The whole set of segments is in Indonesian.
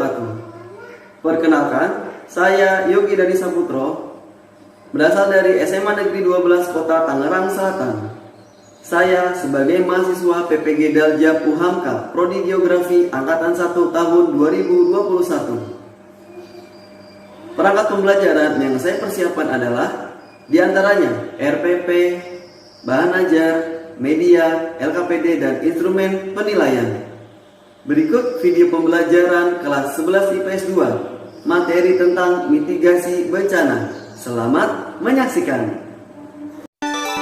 wabarakatuh. Perkenalkan, saya Yogi Dadi Saputro, berasal dari SMA Negeri 12 Kota Tangerang Selatan. Saya sebagai mahasiswa PPG Dalja Puhamka, Prodi Geografi Angkatan 1 tahun 2021. Perangkat pembelajaran yang saya persiapkan adalah diantaranya RPP, bahan ajar, media, LKPD, dan instrumen penilaian. Berikut video pembelajaran kelas 11 IPS 2, materi tentang mitigasi bencana. Selamat menyaksikan.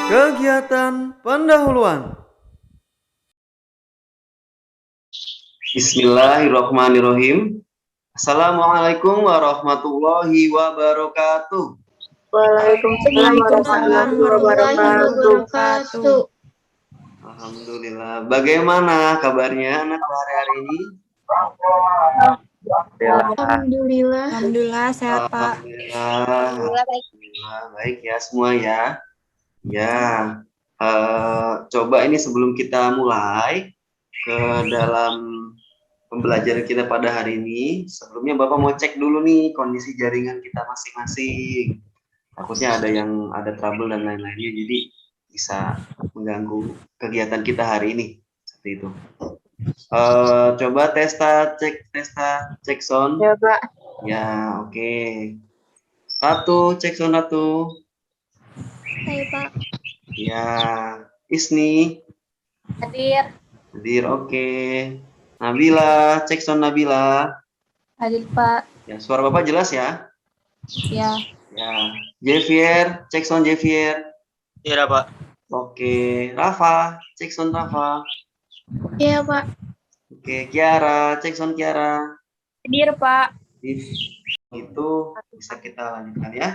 Kegiatan pendahuluan. Bismillahirrahmanirrahim. Assalamualaikum warahmatullahi wabarakatuh. Waalaikumsalam warahmatullahi wabarakatuh. Alhamdulillah. Bagaimana kabarnya anak hari ini? Alhamdulillah sehat Pak. Alhamdulillah baik ya semua ya. Coba ini sebelum kita mulai ke dalam pembelajaran kita pada hari ini, sebelumnya Bapak mau cek dulu nih kondisi jaringan kita masing-masing. Takutnya ada trouble dan lain-lainnya, jadi bisa mengganggu kegiatan kita hari ini. Seperti itu. Coba cek sound. Ya Pak. Ya, oke. Cek sound 1. Hai Pak. Ya, Isni. Hadir, oke. Nabila, cek sound Nabila. hadir Pak. Ya, suara Bapak jelas ya? Ya. Ya. Javier, cek sound Javier. Iya Pak. Oke. Rafa, cek sound Rafa. Iya Pak. Oke, Kiara, cek sound Kiara. Hadir Pak. Itu bisa kita lanjutkan ya.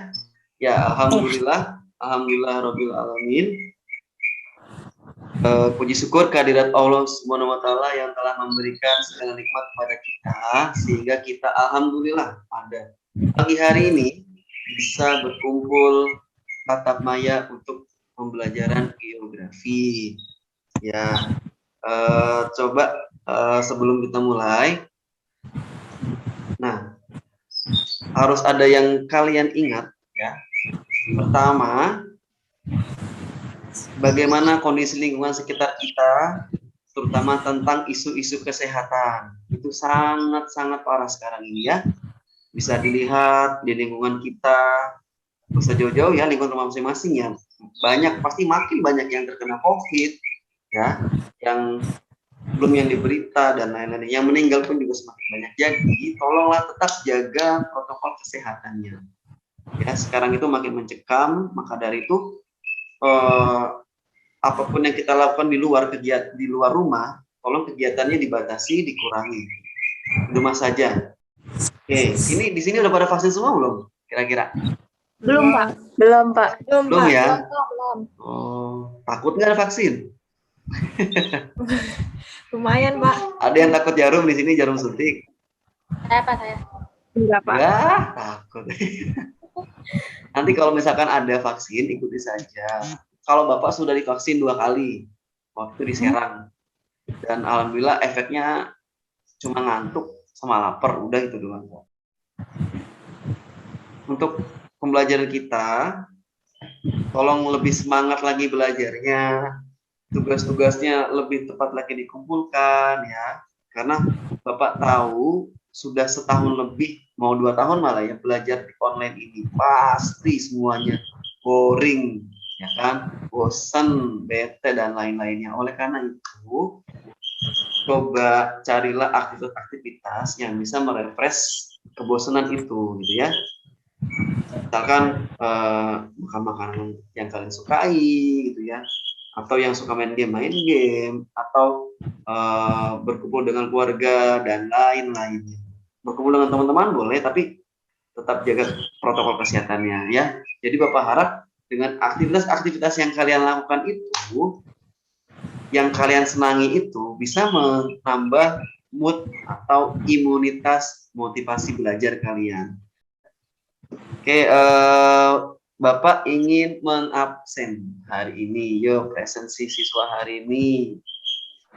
Ya, alhamdulillah rabbil alamin. Puji syukur kehadirat Allah Subhanahu wa taala yang telah memberikan segala nikmat kepada kita sehingga kita alhamdulillah pada pagi hari ini bisa berkumpul tatap maya untuk pembelajaran geografi. Ya, coba sebelum kita mulai, nah harus ada yang kalian ingat ya. Pertama, bagaimana kondisi lingkungan sekitar kita, terutama tentang isu-isu kesehatan. Itu sangat-sangat parah sekarang ini ya. Bisa dilihat di lingkungan kita, bisa jauh-jauh ya, lingkungan rumah masing-masing ya. Pasti makin banyak yang terkena COVID, ya, yang belum yang diberita dan lain-lain. Yang meninggal pun juga semakin banyak. Jadi, tolonglah tetap jaga protokol kesehatannya. Ya, sekarang itu makin mencekam, maka dari itu apapun yang kita lakukan di luar rumah, tolong kegiatannya dibatasi, dikurangi. Di rumah saja. Oke, ini di sini udah pada vaksin semua belum? Kira-kira? Belum Pak. Belum ya? Oh, takut nggak vaksin? Lumayan Pak. Ada yang takut jarum di sini, jarum suntik? Saya. Enggak Pak. Ya, takut. Nanti kalau misalkan ada vaksin, ikuti saja. Kalau Bapak sudah divaksin 2 kali, waktu di Serang, dan alhamdulillah efeknya cuma ngantuk sama lapar, udah gitu doang. Untuk pembelajaran kita, tolong lebih semangat lagi belajarnya, tugas-tugasnya lebih tepat lagi dikumpulkan ya, karena Bapak tahu sudah setahun lebih, mau 2 tahun malah ya, belajar di online ini pasti semuanya boring ya kan, bosan, bete dan lain-lainnya. Oleh karena itu, coba carilah aktivitas yang bisa merefresh kebosanan itu gitu ya. Misalkan makan makanan yang kalian sukai gitu ya, atau yang suka main game, atau berkumpul dengan keluarga dan lain-lainnya. Berkumpul dengan teman-teman boleh, tapi tetap jaga protokol kesehatannya ya. Jadi Bapak harap dengan aktivitas-aktivitas yang kalian lakukan itu, yang kalian senangi itu, bisa menambah mood atau imunitas motivasi belajar kalian. Oke, Bapak ingin mengabsen hari ini, presensi siswa hari ini.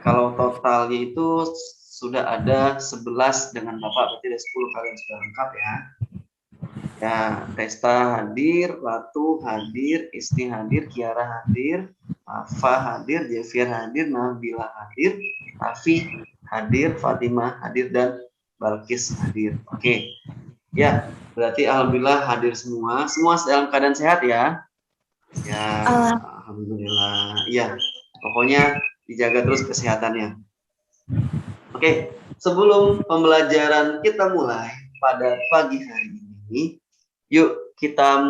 Kalau totalnya itu sudah ada 11 dengan Bapak, berarti ada 10 kalian sudah lengkap ya. Ya, Testa hadir, Ratu hadir, Isti hadir, Kiara hadir, Afa hadir, Javier hadir, Nabila hadir, Raffi hadir, Fatimah hadir, dan Balkis hadir. Oke. Ya, berarti alhamdulillah hadir semua. Semua dalam keadaan sehat ya. Ya, alhamdulillah. Ya, pokoknya dijaga terus kesehatannya. Oke, sebelum pembelajaran kita mulai pada pagi hari ini, yuk kita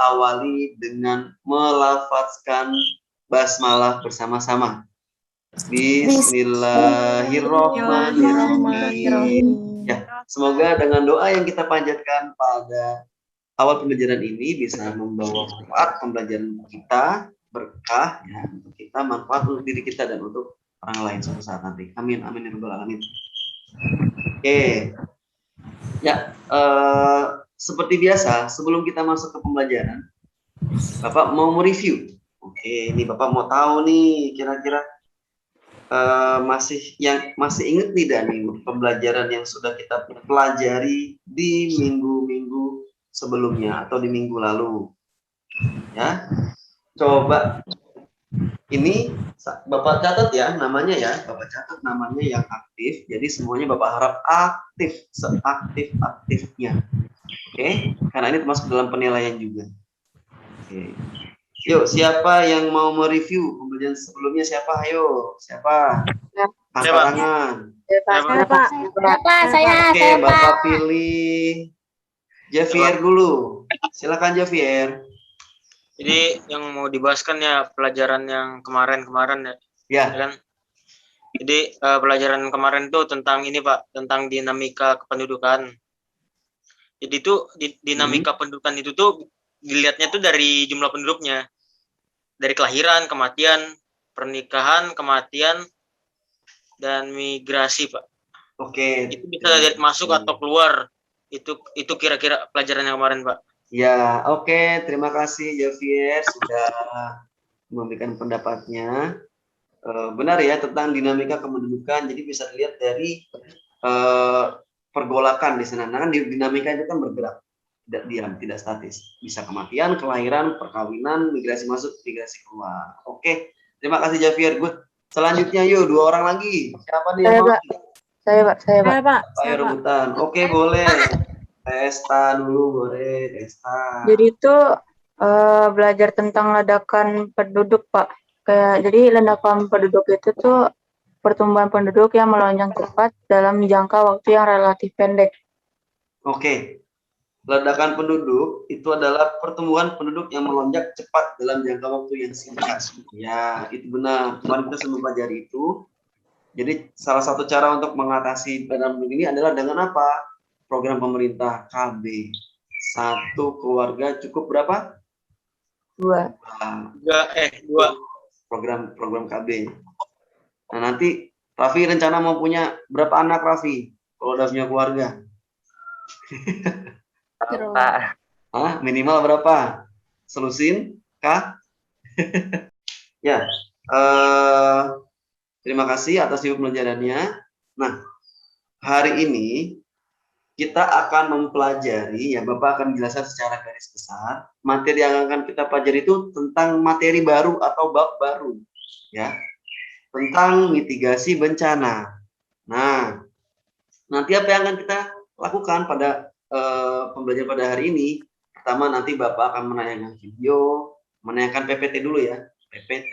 awali dengan melafazkan basmalah bersama-sama. Bismillahirrahmanirrahim. Ya, semoga dengan doa yang kita panjatkan pada awal pembelajaran ini bisa membawa manfaat pembelajaran kita, berkah ya, untuk kita, manfaat untuk diri kita dan untuk orang lain suatu saat nanti. Amin, amin ya rabbal alamin. Oke. Ya, seperti biasa, sebelum kita masuk ke pembelajaran, Bapak mau mereview. Oke, ini Bapak mau tahu nih, kira-kira masih ingat tidak nih pembelajaran yang sudah kita pelajari di minggu-minggu sebelumnya atau di minggu lalu? Ya, coba ini Bapak catat ya namanya ya, Bapak catat namanya yang aktif. Jadi semuanya Bapak harap aktif, seaktif-aktifnya. Oke, karena ini termasuk dalam penilaian juga. Oke. Yuk, siapa yang mau mereview pembelajaran sebelumnya? Siapa? Ayo, siapa? Angkat tangan. Saya. Oke, Bapak pilih Javier dulu. Silakan Javier. Jadi yang mau dibahaskan ya pelajaran yang kemarin ya. Ya. Kan? Jadi pelajaran kemarin itu tentang ini Pak, tentang dinamika kependudukan. Jadi itu dinamika pendudukan itu tuh dilihatnya tuh dari jumlah penduduknya. Dari kelahiran, kematian, pernikahan, kematian, dan migrasi Pak. Oke. Itu bisa masuk atau keluar. Itu kira-kira pelajaran yang kemarin Pak. Ya, oke. Terima kasih Javier sudah memberikan pendapatnya. Benar ya tentang dinamika kependudukan. Jadi bisa dilihat dari pergolakan di sana. Nah, kan dinamika itu kan bergerak, tidak diam, tidak statis. Bisa kematian, kelahiran, perkawinan, migrasi masuk, migrasi keluar. Oke. Terima kasih Javier. Good. Selanjutnya yuk 2 orang lagi. Siapa nih yang mau? Saya, Pak. Ayo rebutan. Oke, boleh. Testa dulu, boleh. Testa. Jadi itu belajar tentang ledakan penduduk, Pak. Jadi ledakan penduduk itu tuh pertumbuhan penduduk yang melonjak cepat dalam jangka waktu yang relatif pendek. Oke. Ledakan penduduk itu adalah pertumbuhan penduduk yang melonjak cepat dalam jangka waktu yang singkat. Ya, itu benar. Kemarin kita sudah mempelajari itu. Jadi salah satu cara untuk mengatasi ledakan penduduk ini adalah dengan apa? Program pemerintah KB. 1 keluarga cukup berapa? 2. 2. Program KB. Nah, nanti Raffi rencana mau punya berapa anak Raffi? Kalau udah punya keluarga? Minimal berapa? Selusin kah? Ya. Terima kasih atas pembelajarannya. Nah, hari ini kita akan mempelajari, ya Bapak akan menjelaskan secara garis besar, materi yang akan kita pelajari itu tentang materi baru atau bab baru, ya, tentang mitigasi bencana. Nah, nanti apa yang akan kita lakukan pada pembelajaran pada hari ini? Pertama, nanti Bapak akan menayangkan video, menayangkan PPT dulu ya, PPT,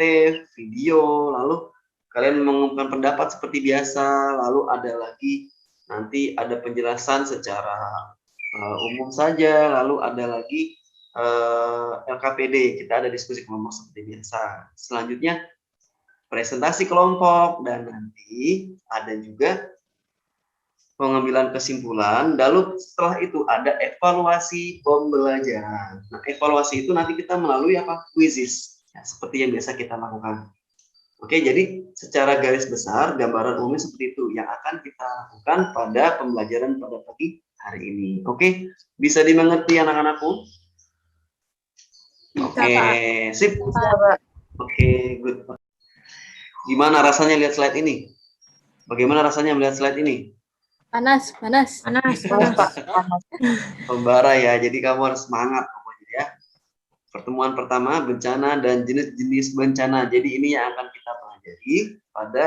video, lalu kalian mengumumkan pendapat seperti biasa, lalu ada lagi nanti ada penjelasan secara umum saja, lalu ada lagi LKPD, kita ada diskusi kelompok seperti biasa. Selanjutnya presentasi kelompok, dan nanti ada juga pengambilan kesimpulan, lalu setelah itu ada evaluasi pembelajaran. Nah, evaluasi itu nanti kita melalui apa? Quizzes, ya, seperti yang biasa kita lakukan. Oke, jadi secara garis besar gambaran umumnya seperti itu yang akan kita lakukan pada pembelajaran pada pagi hari ini. Oke, bisa dimengerti anak-anakku? Oke, sip. Oke, good. Gimana rasanya lihat slide ini? Bagaimana rasanya melihat slide ini? Panas. Panas, Pak. Panas. Membara ya, jadi kamu harus semangat pokoknya ya. Pertemuan pertama, bencana dan jenis-jenis bencana. Jadi ini yang akan kita pelajari pada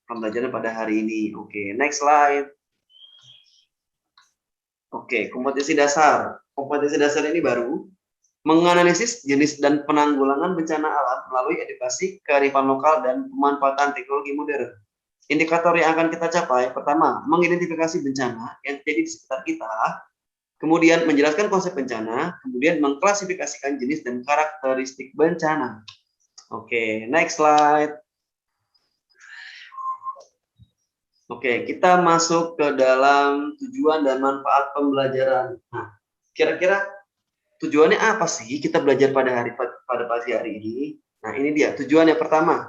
pembelajaran pada hari ini. Oke, next slide. Oke, kompetensi dasar. Kompetensi dasar ini baru menganalisis jenis dan penanggulangan bencana alam melalui edukasi kearifan lokal dan pemanfaatan teknologi modern. Indikator yang akan kita capai, pertama, mengidentifikasi bencana yang terjadi di sekitar kita, kemudian menjelaskan konsep bencana, kemudian mengklasifikasikan jenis dan karakteristik bencana. Oke, next slide. Oke, kita masuk ke dalam tujuan dan manfaat pembelajaran. Nah, kira-kira tujuannya apa sih kita belajar pada pagi hari ini? Nah, ini dia tujuan yang pertama.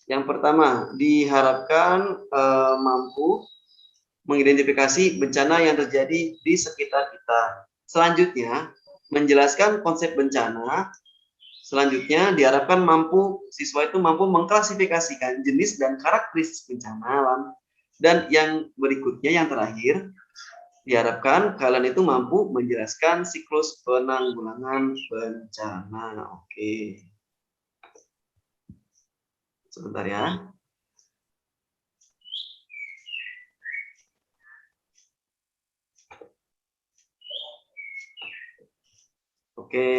Yang pertama, diharapkan mampu mengidentifikasi bencana yang terjadi di sekitar kita. Selanjutnya, menjelaskan konsep bencana. Selanjutnya, diharapkan siswa itu mampu mengklasifikasikan jenis dan karakteristik bencana alam. Dan yang berikutnya, yang terakhir, diharapkan kalian itu mampu menjelaskan siklus penanggulangan bencana. Oke. Sebentar ya. Oke,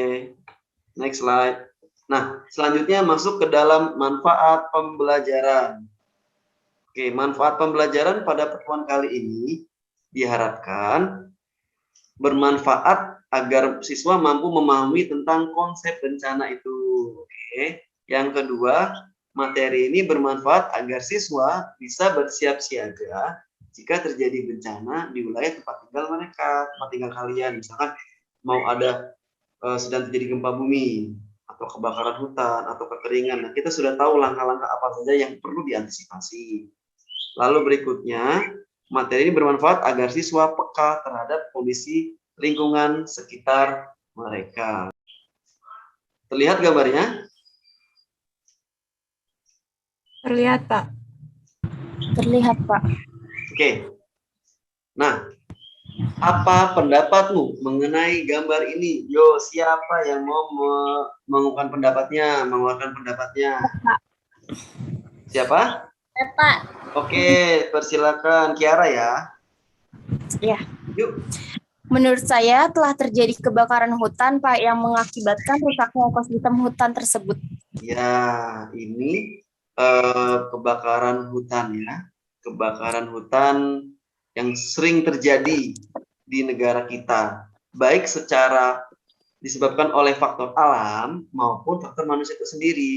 next slide. Nah, selanjutnya masuk ke dalam manfaat pembelajaran. Oke, manfaat pembelajaran pada pertemuan kali ini diharapkan bermanfaat agar siswa mampu memahami tentang konsep bencana itu. Oke, yang kedua, materi ini bermanfaat agar siswa bisa bersiap siaga jika terjadi bencana di wilayah tempat tinggal mereka, tempat tinggal kalian. Misalkan mau ada sedang terjadi gempa bumi atau kebakaran hutan atau kekeringan. Nah, kita sudah tahu langkah-langkah apa saja yang perlu diantisipasi. Lalu berikutnya, materi ini bermanfaat agar siswa peka terhadap kondisi lingkungan sekitar mereka. Terlihat gambarnya? Terlihat, Pak. Terlihat, Pak. Oke. Nah, apa pendapatmu mengenai gambar ini? Yo, siapa yang mau mengeluarkan pendapatnya? Siapa? Pak. Oke, persilakan Kiara ya. Ya. Yuk. Menurut saya telah terjadi kebakaran hutan, Pak, yang mengakibatkan rusaknya ekosistem hutan tersebut. Ya, ini kebakaran hutan ya. Kebakaran hutan yang sering terjadi di negara kita, baik secara disebabkan oleh faktor alam maupun faktor manusia itu sendiri.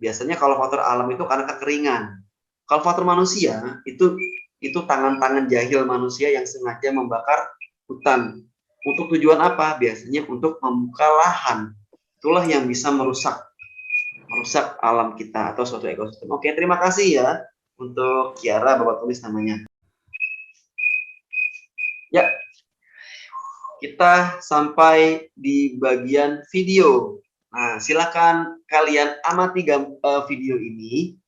Biasanya kalau faktor alam itu karena kekeringan. Kalau faktor manusia itu tangan-tangan jahil manusia yang sengaja membakar hutan. Untuk tujuan apa? Biasanya untuk membuka lahan. Itulah yang bisa merusak alam kita atau suatu ekosistem. Oke, terima kasih ya untuk Kiara, Bapak tulis namanya. Ya, kita sampai di bagian video. Nah, silakan kalian amati video ini,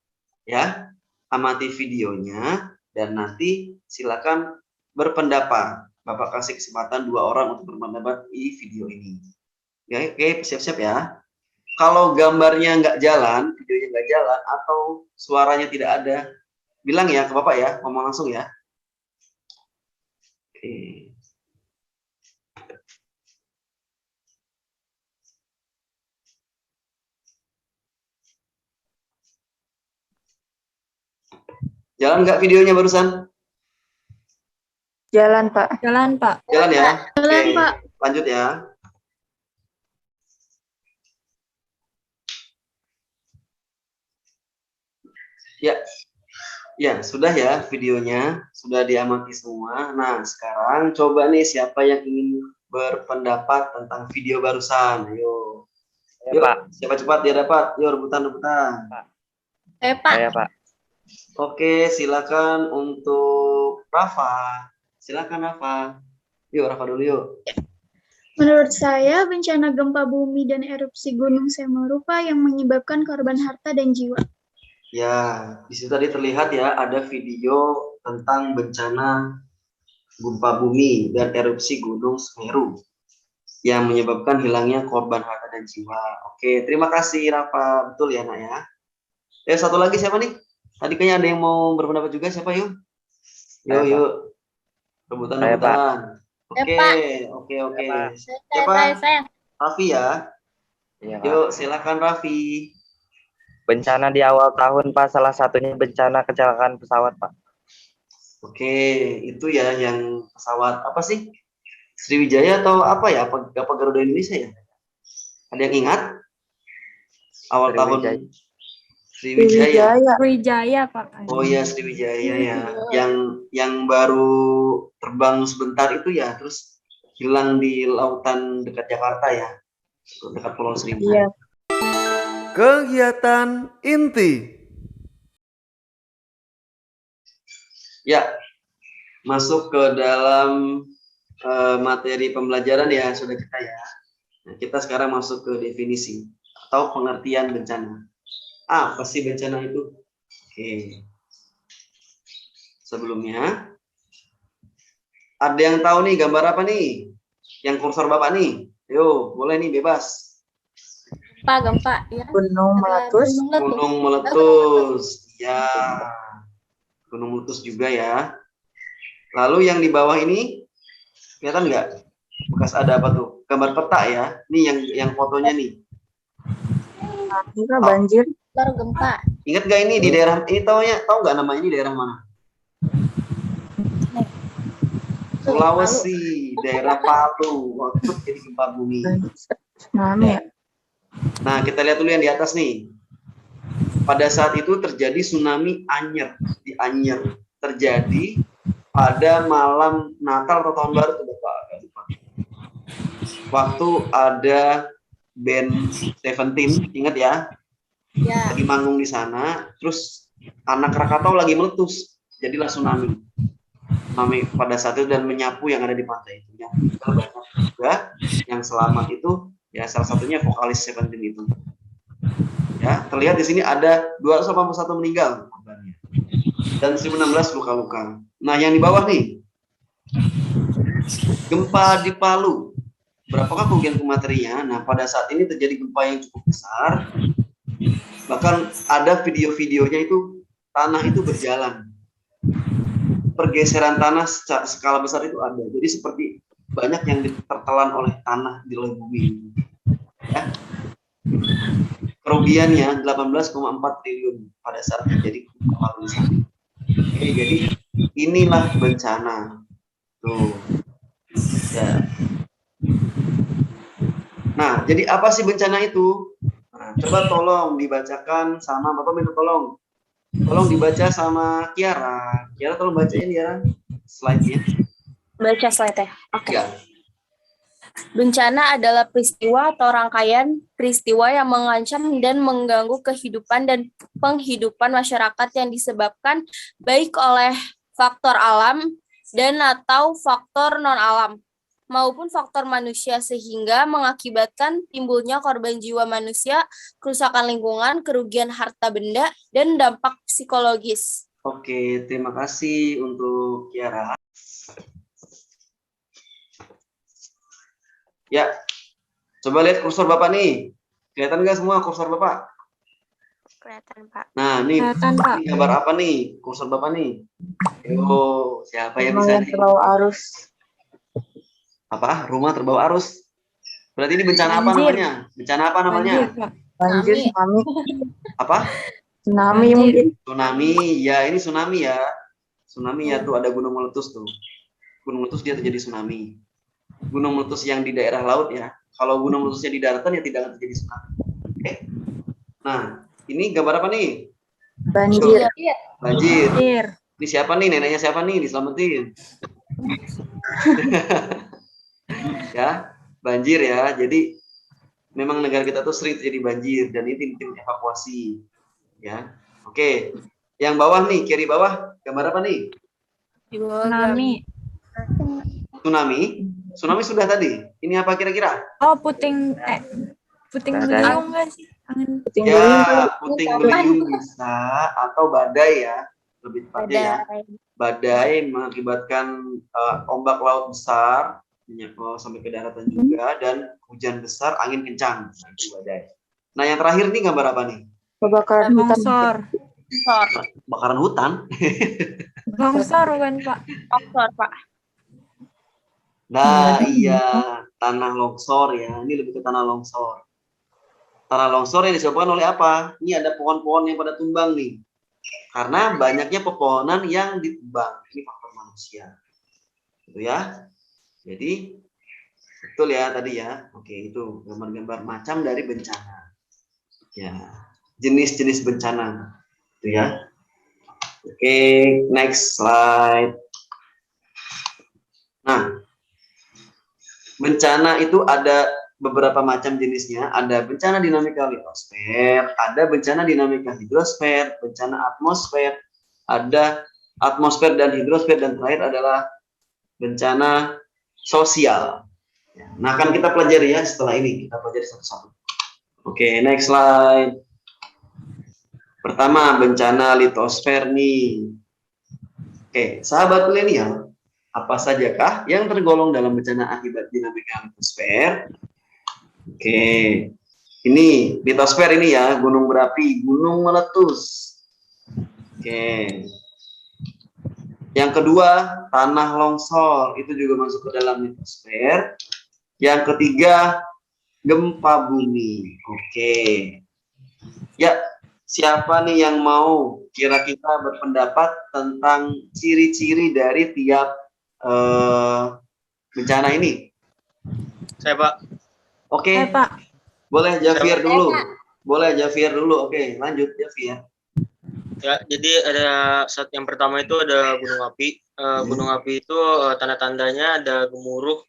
ya, amati videonya, dan nanti silakan berpendapat. Bapak kasih kesempatan 2 orang untuk berpendapat di video ini. Ya, oke, siap-siap ya. Kalau gambarnya nggak jalan, videonya nggak jalan, atau suaranya tidak ada, bilang ya ke Bapak ya, ngomong langsung ya. Oke. Jalan nggak videonya barusan? Jalan, Pak. Jalan, Pak. Jalan ya? Jalan, Oke, Pak. lanjut ya. Ya, sudah ya videonya, sudah diamati semua. Nah, sekarang coba nih siapa yang ingin berpendapat tentang video barusan. Ayo. Ya, Yuk, Pak. siapa cepat dia dapat. Yuk, rebutan. Pak. Saya, Pak. Oke, silakan untuk Rafa. Silakan Rafa. Yuk, Rafa dulu yuk. Menurut saya, bencana gempa bumi dan erupsi Gunung Semeru, Pak, yang menyebabkan korban harta dan jiwa. Ya, di situ tadi terlihat ya ada video tentang bencana gempa bumi dan erupsi Gunung Semeru yang menyebabkan hilangnya korban harta dan jiwa. Oke, terima kasih Rafa. Betul ya, Nak ya. Satu lagi siapa nih? Tadi kayaknya ada yang mau berpendapat juga. Siapa yuk? Yuk, Saya, yuk. Rebutan. Oke, oke. Siapa? Saya. Raffi ya. iya, Pak. Yuk, silakan Raffi. Bencana di awal tahun, Pak, salah satunya bencana kecelakaan pesawat, Pak. Oke, itu ya yang pesawat apa sih? Sriwijaya atau apa ya? Apa Garuda Indonesia ya? Ada yang ingat? Awal tahun Sriwijaya. Wijaya Pak. Oh iya, Sriwijaya ya. Yang baru terbang sebentar itu ya, terus hilang di lautan dekat Jakarta ya. Dekat Pulau Seribu. Iya. Kegiatan inti. Ya, masuk ke dalam materi pembelajaran ya, sudah kita ya. Nah, kita sekarang masuk ke definisi atau pengertian bencana. Apa sih bencana itu? Oke. Sebelumnya, ada yang tahu nih gambar apa nih? Yang kursor Bapak nih? Yo, boleh nih bebas. Gempa ya. Gunung meletus. Gunung meletus. Ya. Gunung meletus juga ya. Lalu yang di bawah ini kelihatan nggak? Bekas ada apa tuh? Gambar peta ya. Ini yang fotonya nih. Juga banjir. Baru gempa. Ingat nggak ini di daerah ini tahu nggak namanya ini daerah mana? Sulawesi, daerah Palu. Waktu jadi gempa bumi. Tsunami ya. Nah, kita lihat dulu yang di atas nih. Pada saat itu terjadi tsunami Anyer di Anyer. Terjadi pada malam Natal atau tahun baru tuh Bapak. Waktu ada band Seventeen, ingat ya? Ya. Lagi manggung di sana, terus anak Krakatau lagi meletus, jadilah tsunami. Tsunami pada saat itu dan menyapu yang ada di pantai itu. Yang banyak juga yang selamat itu ya salah satunya vokalis Seventeen itu. Ya, terlihat di sini ada 281 meninggal dan 19 luka-luka. Nah, yang di bawah nih. Gempa di Palu. Berapakah kerugian materinya? Nah, pada saat ini terjadi gempa yang cukup besar. Bahkan ada video-videonya itu tanah itu berjalan. Pergeseran tanah secara skala besar itu ada. Jadi seperti banyak yang tertelan oleh tanah di oleh bumi. Ya. Kerugiannya 18,4 triliun pada saat terjadi gempa Palu. Oke, jadi inilah bencana. Tuh. Ya. Nah, jadi apa sih bencana itu? Nah, coba tolong dibacakan sama Bapak minta tolong. Tolong dibaca sama Kiara. Kiara tolong bacain ya slide-nya. Baca slide-nya. Oke. Ya. Bencana adalah peristiwa atau rangkaian peristiwa yang mengancam dan mengganggu kehidupan dan penghidupan masyarakat yang disebabkan baik oleh faktor alam dan atau faktor non-alam maupun faktor manusia sehingga mengakibatkan timbulnya korban jiwa manusia, kerusakan lingkungan, kerugian harta benda, dan dampak psikologis. Oke, terima kasih untuk Kiara. Ya, coba lihat kursor Bapak nih. Kelihatan nggak semua kursor Bapak? Kelihatan, Pak. Nah, nih Kelihatan, Pak. ini gambar apa nih? Kursor Bapak nih. Yo, siapa yang bisa Yang nih? terbawa arus. Apa? Rumah terbawa arus. Berarti ini bencana apa Banjir. namanya? Bencana apa namanya? Banjir, Pak. Banjir, tsunami. Apa? Tsunami Banjir. mungkin. Tsunami. Ya, ini tsunami ya. Tsunami ya tuh ada gunung meletus tuh. Gunung meletus dia terjadi tsunami. Gunung meletus yang di daerah laut ya. Kalau gunung meletusnya di daratan ya tidak akan terjadi tsunami. Oke. Nah, ini gambar apa nih? Banjir. Banjir. Banjir. Ini siapa nih? Neneknya siapa nih? Diselamatin. Ya, banjir ya. Jadi memang negara kita tuh sering terjadi banjir dan ini tim evakuasi. Ya. Oke. Yang bawah nih, kiri bawah, gambar apa nih? Tsunami. Tsunami. Tsunami sudah tadi. Ini apa kira-kira? Oh, puting beliung nggak sih? Puting Ya, beliung. puting beliung bisa atau badai ya, lebih tepatnya ya. Badai. Badai mengakibatkan ombak laut besar sampai ke daratan juga, dan hujan besar, angin kencang. Nah, itu badai. Nah, yang terakhir nih gambar apa nih? Kebakaran hutan. Longsor. Bakaran hutan. Longsor kan, Pak? Longsor, Pak. Nah, iya, tanah longsor ya. Ini lebih ke tanah longsor. Tanah longsor yang disebabkan oleh apa? Ini ada pohon-pohon yang pada tumbang nih. Karena banyaknya pepohonan yang ditebang. Ini faktor manusia. Gitu ya. Jadi, betul ya tadi ya. Oke, itu gambar-gambar macam dari bencana. Ya, jenis-jenis bencana. Itu ya. Oke, next slide. Nah, bencana itu ada beberapa macam jenisnya. Ada bencana dinamika litosfer, ada bencana dinamika hidrosfer, bencana atmosfer, ada atmosfer dan hidrosfer, dan terakhir adalah bencana sosial. Nah, akan kita pelajari ya setelah ini. Kita pelajari satu-satu. Oke, next slide. Pertama, bencana litosfer nih. Oke, sahabat milenial, apa sajakah yang tergolong dalam bencana akibat dinamika litosfer? Oke, ini litosfer ini ya, gunung berapi, gunung meletus. Oke. Yang kedua, tanah longsor, itu juga masuk ke dalam litosfer. Yang ketiga, gempa bumi. Oke. Ya, siapa nih yang mau kira-kira berpendapat tentang ciri-ciri dari tiap bencana ini? Saya, Pak. Oke, Pak. boleh Javier dulu. Boleh Javier dulu. Oke, lanjut Javier. Ya, jadi ada saat yang pertama itu ada gunung api. Gunung api itu tanda-tandanya ada gemuruh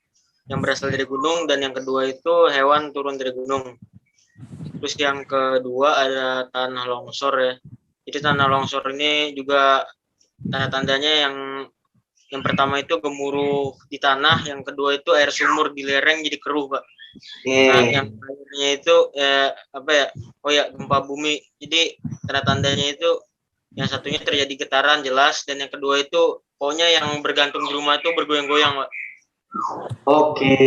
yang berasal dari gunung, dan yang kedua itu hewan turun dari gunung. Terus yang kedua ada tanah longsor ya. Jadi tanah longsor ini juga tanda-tandanya yang pertama itu gemuruh di tanah, yang kedua itu air sumur di lereng jadi keruh, Pak. Nah, yang terakhirnya itu apa ya? Oh ya, gempa bumi. Jadi tanda-tandanya itu yang satunya terjadi getaran jelas, dan yang kedua itu pokoknya yang bergantung di rumah itu bergoyang-goyang, Pak. Oke,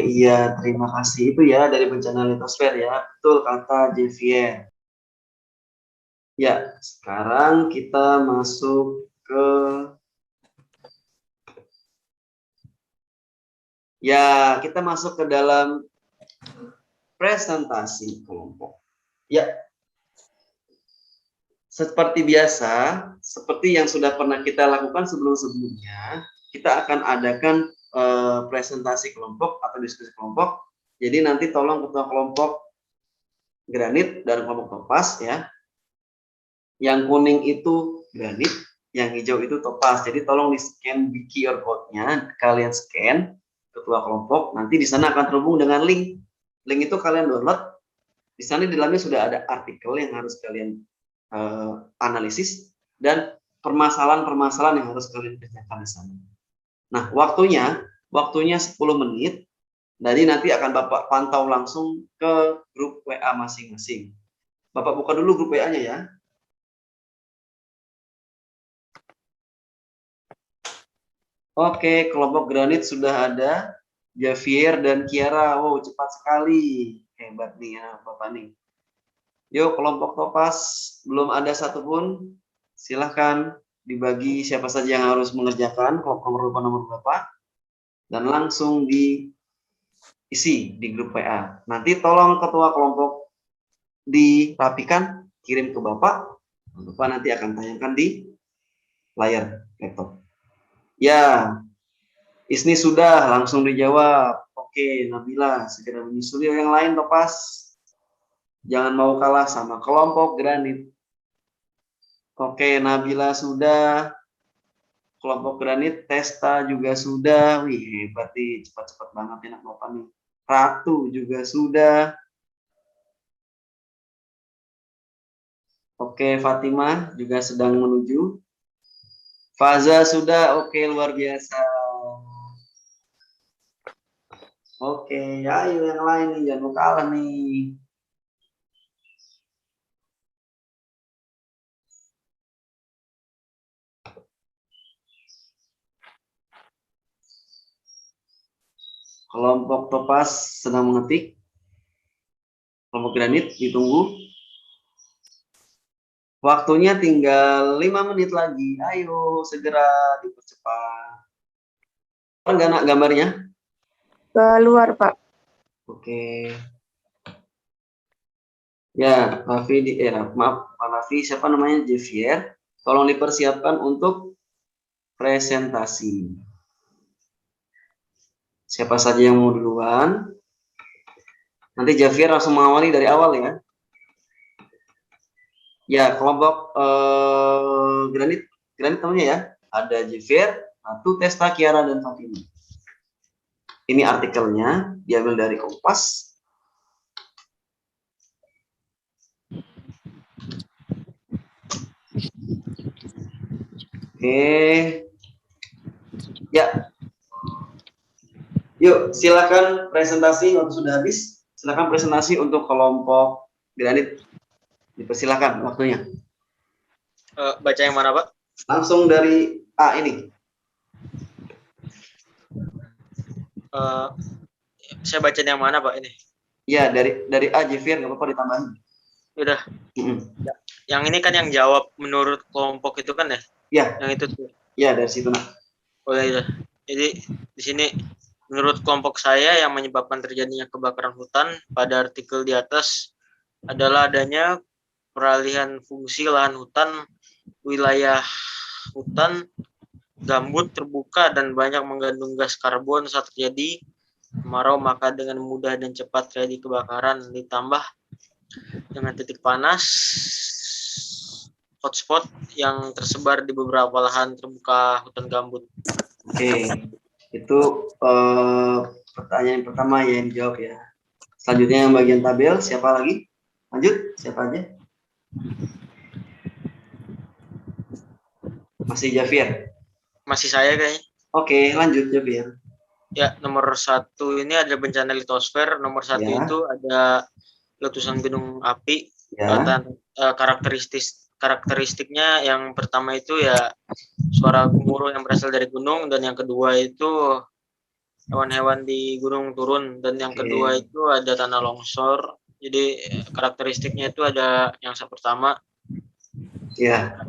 iya, terima kasih. Itu ya dari bencana litosfer ya. Betul kata Javier. Ya, sekarang kita masuk ke dalam presentasi kelompok. Ya, seperti biasa, seperti yang sudah pernah kita lakukan sebelum-sebelumnya, kita akan adakan presentasi kelompok atau diskusi kelompok. Jadi nanti tolong ketua kelompok granit dan kelompok topaz ya. Yang kuning itu granit, yang hijau itu topaz. Jadi tolong di-scan di QR code-nya, kalian scan ketua kelompok, nanti di sana akan terhubung dengan link. Link itu kalian download. Di sana di dalamnya sudah ada artikel yang harus kalian analisis dan permasalahan-permasalahan yang harus kalian kerjakan di sana. Nah, waktunya 10 menit. Jadi nanti akan Bapak pantau langsung ke grup WA masing-masing. Bapak buka dulu grup WA-nya ya. Oke, kelompok granit sudah ada. Javier dan Kiara. Wow, cepat sekali. Hebat nih ya Bapak nih. Yuk, kelompok topaz belum ada satupun. Silahkan dibagi siapa saja yang harus mengerjakan kelompok nomor berapa, dan langsung diisi di grup WA. Nanti tolong ketua kelompok dirapikan, kirim ke Bapak. Bapak nanti akan tayangkan di layar laptop. Ya, Isni sudah langsung dijawab. Oke, Nabila segera menyusul yang lain topaz. Jangan mau kalah sama kelompok granit. Oke, Nabila sudah. Kelompok granit, Testa juga sudah. Wih, hebat nih. Cepat-cepat banget enak Bapak nih. Ratu juga sudah. Oke, Fatimah juga sedang menuju. Faza sudah. Oke, luar biasa. Oke, ayo yang lain nih. Jangan mau kalah nih. Kelompok Topaz sedang mengetik. Kelompok Granit ditunggu. Waktunya tinggal 5 menit lagi. Ayo segera dipercepat. Enggak nak gambarnya? Keluar, Pak. Oke. Ya, Raffi maaf, Pak Raffi, siapa namanya? Javier. Tolong dipersiapkan untuk presentasi. Siapa saja yang mau duluan? Nanti Javier langsung mengawali dari awal ya. Ya, kelompok Granit namanya ya. Ada Javier, Ratu, Testa, Kiara, dan Fatima. Ini artikelnya diambil dari Kompas. Oke. Ya. Yuk, silakan presentasi waktu sudah habis. Silakan presentasi untuk kelompok Granit. Dipersilakan waktunya. Baca yang mana, Pak? Langsung dari A ini. Saya baca yang mana, Pak, ini? Ya, dari A, Javier, nggak apa-apa ditambahin. Udah. Yang ini kan yang jawab menurut kelompok itu kan ya? Ya. Yang itu tuh. Ya, dari situ nak. Oh ya. Jadi di sini menurut kelompok saya yang menyebabkan terjadinya kebakaran hutan pada artikel di atas adalah adanya peralihan fungsi lahan hutan, wilayah hutan, gambut terbuka dan banyak mengandung gas karbon saat terjadi kemarau, maka dengan mudah dan cepat terjadi kebakaran, ditambah dengan titik panas hotspot yang tersebar di beberapa lahan terbuka hutan gambut. Oke, itu pertanyaan pertama yang dijawab ya. Selanjutnya yang bagian tabel, siapa lagi? Lanjut, siapa aja? Masih Javier? Masih saya kayaknya. Oke, lanjut Javier. Ya, nomor 1 ini ada bencana litosfer, nomor 1 Ya. itu ada letusan gunung api. Ya. Karakteristiknya yang pertama itu ya suara gemuruh yang berasal dari gunung, dan yang kedua itu hewan-hewan di gunung turun, dan yang kedua itu ada tanah longsor. Jadi karakteristiknya itu ada yang pertama. Ya.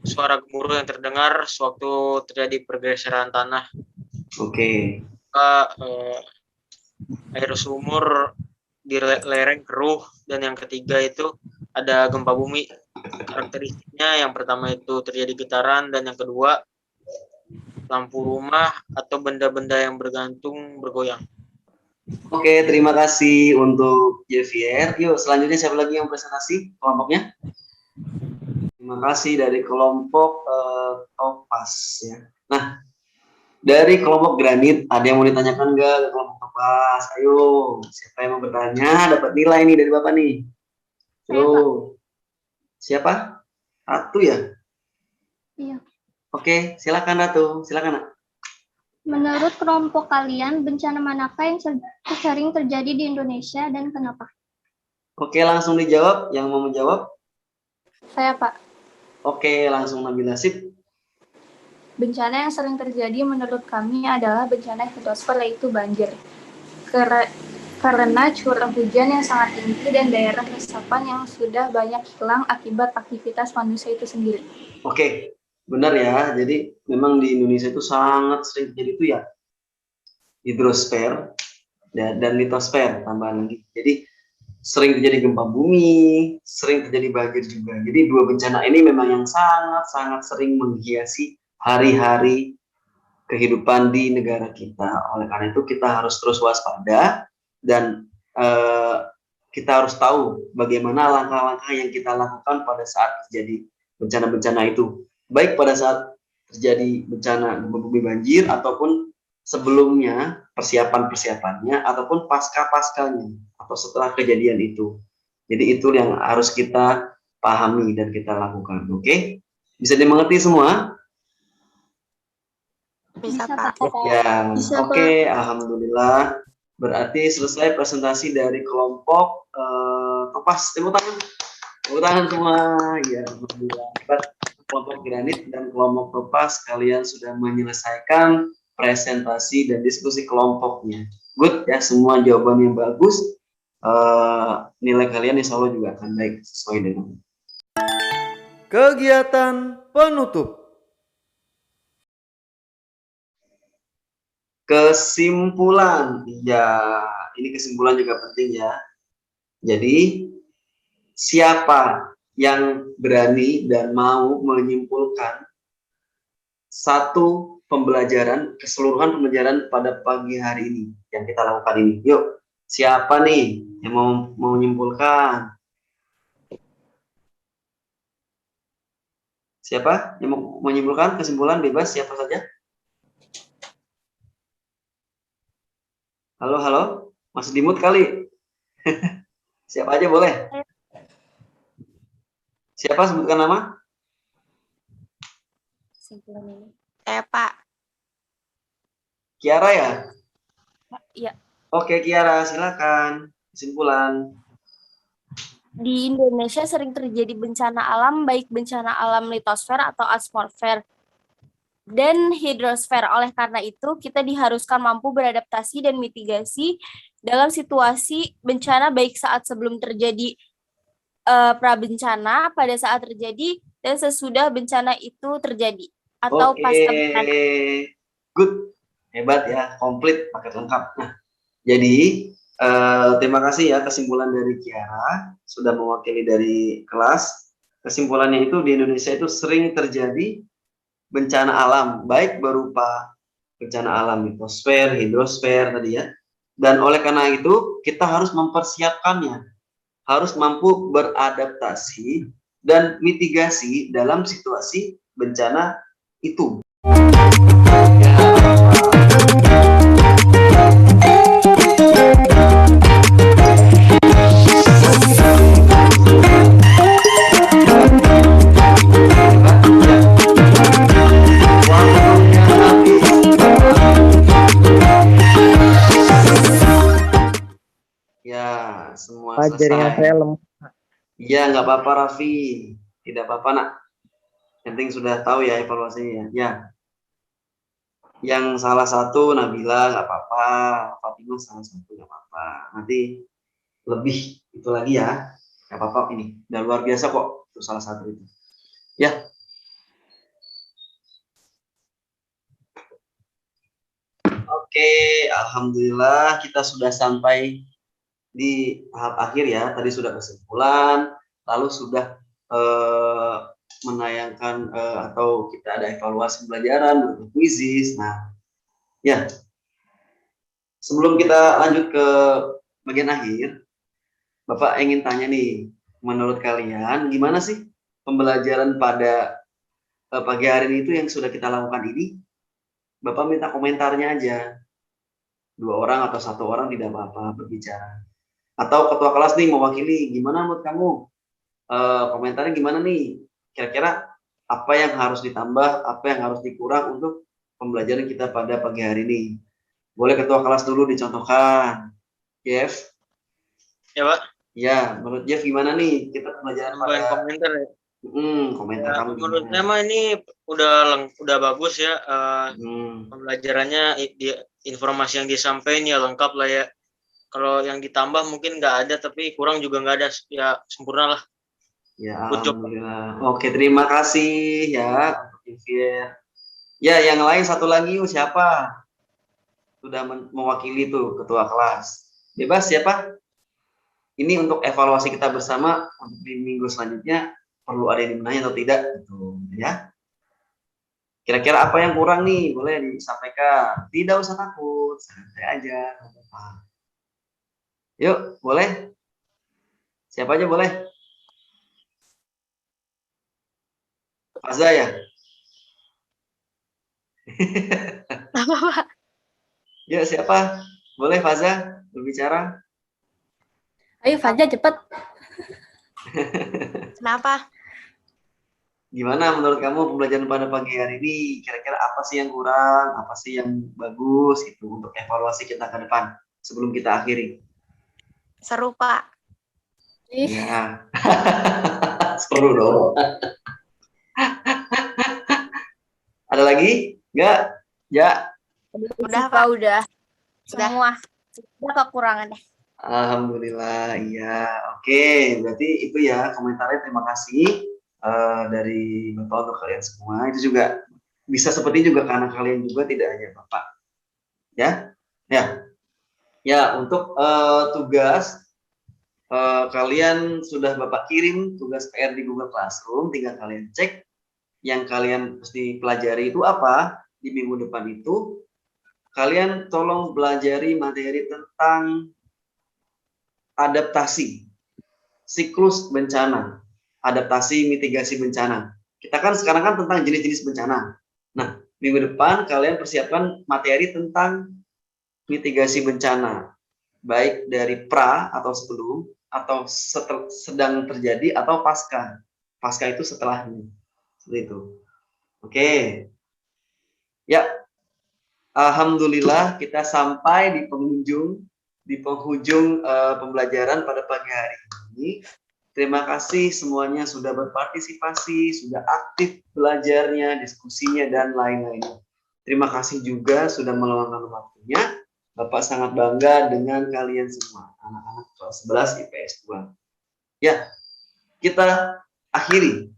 Suara gemuruh yang terdengar sewaktu terjadi pergeseran tanah. Oke. Air sumur di lereng keruh, dan yang ketiga itu ada gempa bumi. Karakteristiknya yang pertama itu terjadi getaran, dan yang kedua lampu rumah atau benda-benda yang bergantung bergoyang. Oke, terima kasih untuk Javier. Yuk, selanjutnya siapa lagi yang presentasi kelompoknya? Terima kasih dari kelompok Topaz ya. Nah, dari kelompok Granit, ada yang mau ditanyakan nggak ke kelompok Topaz? Ayo, siapa yang mau bertanya? Dapat nilai nih dari Bapak nih. Ayo. Siapa? Ratu ya? Iya. Oke, silakan Ratu. Silakan, Nak. Menurut kelompok kalian, bencana manakah yang sering terjadi di Indonesia dan kenapa? Oke, langsung dijawab. Yang mau menjawab? Saya, Pak. Oke, langsung Nabila. Sip. Bencana yang sering terjadi menurut kami adalah bencana litosfer, yaitu banjir. Karena curah hujan yang sangat tinggi dan daerah resapan yang sudah banyak hilang akibat aktivitas manusia itu sendiri. Oke, benar ya. Jadi memang di Indonesia itu sangat sering terjadi itu ya hidrosfer dan litosfer tambahan lagi. Jadi sering terjadi gempa bumi, sering terjadi banjir juga. Jadi dua bencana ini memang yang sangat sering menghiasi hari-hari kehidupan di negara kita. Oleh karena itu kita harus terus waspada dan kita harus tahu bagaimana langkah-langkah yang kita lakukan pada saat terjadi bencana-bencana itu. Baik pada saat terjadi bencana gempa bumi, banjir, ataupun sebelumnya persiapan-persiapannya, ataupun pasca-paskanya atau setelah kejadian itu. Jadi itu yang harus kita pahami dan kita lakukan. Oke? Bisa dimengerti semua? Bisa, Pak. Ya, Bisa, oke, Alhamdulillah. Berarti selesai presentasi dari kelompok Topaz. Tepuk tangan. Tepuk tangan semua. Ya, Alhamdulillah. Kelompok Granit dan kelompok Topaz, kalian sudah menyelesaikan presentasi dan diskusi kelompoknya. Good ya, semua jawaban yang bagus. Nilai kalian insya Allah juga akan baik sesuai dengan Kegiatan penutup. kesimpulan. Ya, ini kesimpulan juga penting ya. Jadi, siapa yang berani dan mau menyimpulkan satu pembelajaran, keseluruhan pembelajaran pada pagi hari ini yang kita lakukan ini? Yuk, siapa nih yang mau menyimpulkan? Siapa yang mau menyimpulkan kesimpulan? Bebas, siapa saja? Halo, halo, masih di mute kali. Siapa aja boleh? Siapa, sebutkan nama? Pak. Kiara ya? Iya. Oke, Kiara, silakan. Kesimpulan. Di Indonesia sering terjadi bencana alam, baik bencana alam litosfer atau atmosfer dan hidrosfer. Oleh karena itu, kita diharuskan mampu beradaptasi dan mitigasi dalam situasi bencana baik saat sebelum terjadi prabencana, pada saat terjadi, dan sesudah bencana itu terjadi atau pasca bencana. Good. Hebat ya, komplit, paket lengkap. Nah, jadi terima kasih ya kesimpulan dari Kiara, sudah mewakili dari kelas. Kesimpulannya itu di Indonesia itu sering terjadi bencana alam, baik berupa bencana alam litosfer, hidrosfer tadi ya. Dan oleh karena itu kita harus mempersiapkannya, harus mampu beradaptasi dan mitigasi dalam situasi bencana itu. Ya, semua Jaringan saya selesai. lemah. Iya, nggak apa-apa Raffi. Tidak apa-apa nak. Yang penting sudah tahu ya evaluasinya. Ya. Yang salah satu Nabila nggak apa-apa. Fatimah salah satu nggak apa-apa. Nanti lebih itu lagi ya. Nggak apa-apa ini. Udah luar biasa kok. Itu salah satu itu. Ya. Oke, alhamdulillah kita sudah sampai di tahap akhir ya. Tadi sudah kesimpulan, lalu sudah menayangkan atau kita ada evaluasi pembelajaran, berupa kuisis. Nah, ya. Sebelum kita lanjut ke bagian akhir, Bapak ingin tanya nih, menurut kalian gimana sih pembelajaran pada pagi hari ini itu yang sudah kita lakukan ini? Bapak minta komentarnya aja. 2 orang atau 1 orang tidak apa-apa berbicara. Atau ketua kelas nih mewakili, gimana menurut kamu? Komentarnya gimana nih? Kira-kira apa yang harus ditambah, apa yang harus dikurang untuk pembelajaran kita pada pagi hari ini? Boleh ketua kelas dulu dicontohkan. Jeff? Ya, Pak. Ya, menurut Jeff gimana nih kita pembelajaran pada Komentar ya. komentar Ya, kamu menurut gimana? saya mah ini udah bagus ya, pembelajarannya, informasi yang disampaikan ya lengkap lah ya. Kalau yang ditambah mungkin nggak ada, tapi kurang juga nggak ada, ya sempurna lah. Ya, Good job. alhamdulillah. Oke, terima kasih ya untuk Xavier. Ya, yang lain satu lagi siapa? Sudah mewakili tuh ketua kelas. Bebas siapa? Ini untuk evaluasi kita bersama untuk di minggu selanjutnya perlu ada yang dibenahi atau tidak gitu ya. Kira-kira apa yang kurang nih? Boleh disampaikan. Tidak usah takut, santai aja. Yuk, boleh? Siapa aja boleh? Faza ya? Yuk, siapa? Boleh Faza berbicara? Ayo Faza cepet. Kenapa? Gimana menurut kamu pembelajaran pada pagi hari ini? Kira-kira apa sih yang kurang? Apa sih yang bagus gitu untuk evaluasi kita ke depan sebelum kita akhiri? Seru, Pak. Ya. Seru dong. Ada lagi? Enggak? Ya. Udah, Pak, Pak. udah. Semua. Udah kekurangannya. Alhamdulillah, iya. Oke, berarti itu ya komentarnya. Terima kasih dari Bapak untuk kalian semua. Itu juga bisa seperti juga karena kalian juga tidak hanya Bapak. Ya, ya, ya. Untuk tugas kalian sudah Bapak kirim tugas PR di Google Classroom. Tinggal kalian cek yang kalian mesti pelajari itu apa di minggu depan itu. Kalian tolong belajari materi tentang adaptasi, siklus bencana, adaptasi mitigasi bencana. Kita kan sekarang kan tentang jenis-jenis bencana. Nah, minggu depan kalian persiapkan materi tentang mitigasi bencana, baik dari pra atau sebelum, atau sedang terjadi, atau pasca. Pasca itu setelahnya. Seperti itu. Oke. Ya. Alhamdulillah kita sampai di penghujung pembelajaran pada pagi hari ini. Terima kasih semuanya sudah berpartisipasi, sudah aktif belajarnya, diskusinya, dan lain-lainnya. Terima kasih juga sudah meluangkan waktunya. Bapak sangat bangga dengan kalian semua, anak-anak kelas 11 IPS 2. Ya, kita akhiri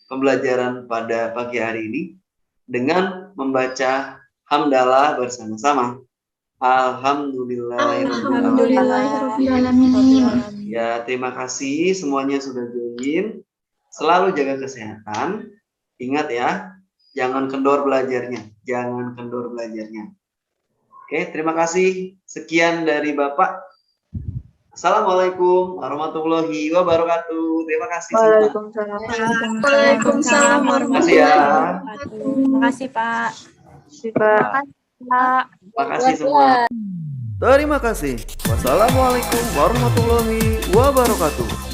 pembelajaran pada pagi hari ini dengan membaca hamdalah bersama-sama. Alhamdulillahirrahmanirrahim. Ya, terima kasih semuanya sudah join. Selalu jaga kesehatan. Ingat ya, jangan kendor belajarnya. Jangan kendor belajarnya. Oke, terima kasih. Sekian dari Bapak. Assalamualaikum warahmatullahi wabarakatuh. Terima kasih semua. Waalaikumsalam Terima kasih ya. Terima kasih, Pak. Terima kasih semua. Terima kasih. Wassalamualaikum warahmatullahi wabarakatuh.